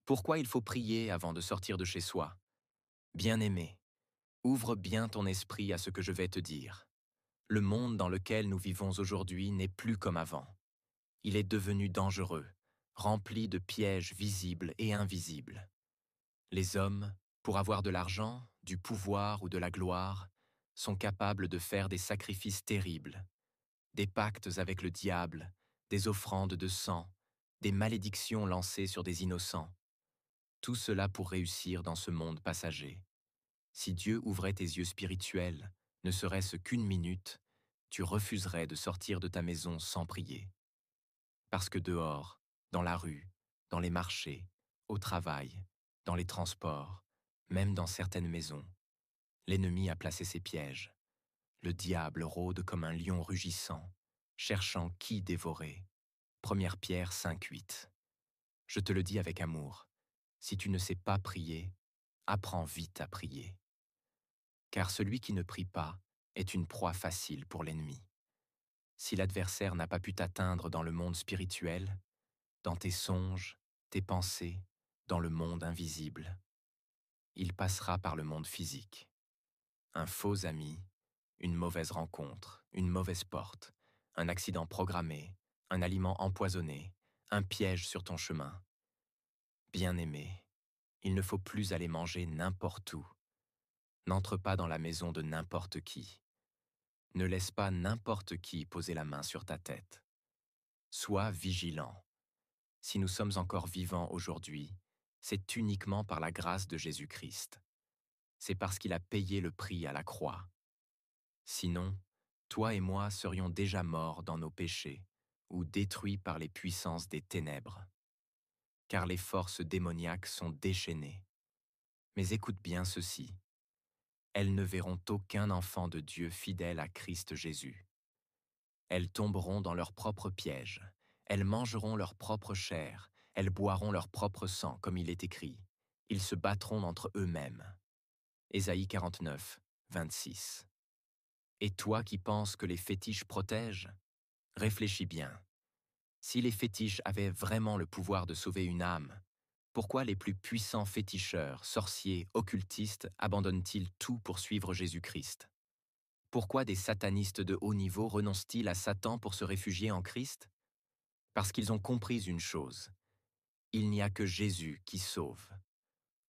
Pourquoi il faut prier avant de sortir de chez soi? Bien-aimé, ouvre bien ton esprit à ce que je vais te dire. Le monde dans lequel nous vivons aujourd'hui n'est plus comme avant. Il est devenu dangereux, rempli de pièges visibles et invisibles. Les hommes, pour avoir de l'argent, du pouvoir ou de la gloire, sont capables de faire des sacrifices terribles, des pactes avec le diable, des offrandes de sang, des malédictions lancées sur des innocents. Tout cela pour réussir dans ce monde passager. Si Dieu ouvrait tes yeux spirituels, ne serait-ce qu'une minute, tu refuserais de sortir de ta maison sans prier. Parce que dehors, dans la rue, dans les marchés, au travail, dans les transports, même dans certaines maisons, l'ennemi a placé ses pièges. Le diable rôde comme un lion rugissant, cherchant qui dévorer. 1 Pierre 5,8. Je te le dis avec amour, si tu ne sais pas prier, apprends vite à prier. Car celui qui ne prie pas est une proie facile pour l'ennemi. Si l'adversaire n'a pas pu t'atteindre dans le monde spirituel, dans tes songes, tes pensées, dans le monde invisible, il passera par le monde physique. Un faux ami, une mauvaise rencontre, une mauvaise porte, un accident programmé, un aliment empoisonné, un piège sur ton chemin. Bien-aimé, il ne faut plus aller manger n'importe où. N'entre pas dans la maison de n'importe qui. Ne laisse pas n'importe qui poser la main sur ta tête. Sois vigilant. Si nous sommes encore vivants aujourd'hui, c'est uniquement par la grâce de Jésus-Christ. C'est parce qu'il a payé le prix à la croix. Sinon, toi et moi serions déjà morts dans nos péchés ou détruits par les puissances des ténèbres. Car les forces démoniaques sont déchaînées. Mais écoute bien ceci. Elles ne verront aucun enfant de Dieu fidèle à Christ Jésus. Elles tomberont dans leur propre piège. Elles mangeront leur propre chair. Elles boiront leur propre sang, comme il est écrit. Ils se battront entre eux-mêmes. Ésaïe 49, 26. Et toi qui penses que les fétiches protègent, réfléchis bien. Si les fétiches avaient vraiment le pouvoir de sauver une âme, pourquoi les plus puissants féticheurs, sorciers, occultistes abandonnent-ils tout pour suivre Jésus-Christ? Pourquoi des satanistes de haut niveau renoncent-ils à Satan pour se réfugier en Christ? Parce qu'ils ont compris une chose. Il n'y a que Jésus qui sauve.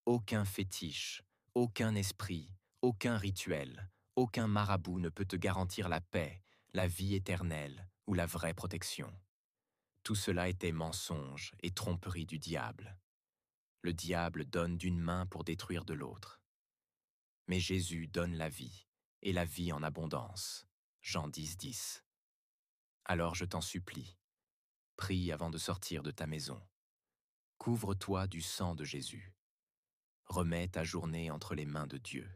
Aucun fétiche, aucun esprit, aucun rituel, aucun marabout ne peut te garantir la paix, la vie éternelle ou la vraie protection. Tout cela était mensonge et tromperie du diable. Le diable donne d'une main pour détruire de l'autre. Mais Jésus donne la vie, et la vie en abondance. Jean 10, 10. Alors je t'en supplie, prie avant de sortir de ta maison. Couvre-toi du sang de Jésus. Remets ta journée entre les mains de Dieu.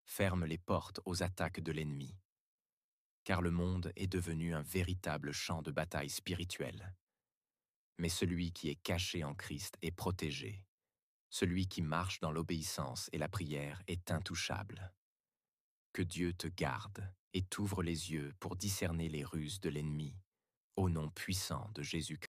Ferme les portes aux attaques de l'ennemi, car le monde est devenu un véritable champ de bataille spirituelle. Mais celui qui est caché en Christ est protégé. Celui qui marche dans l'obéissance et la prière est intouchable. Que Dieu te garde et t'ouvre les yeux pour discerner les ruses de l'ennemi, au nom puissant de Jésus-Christ.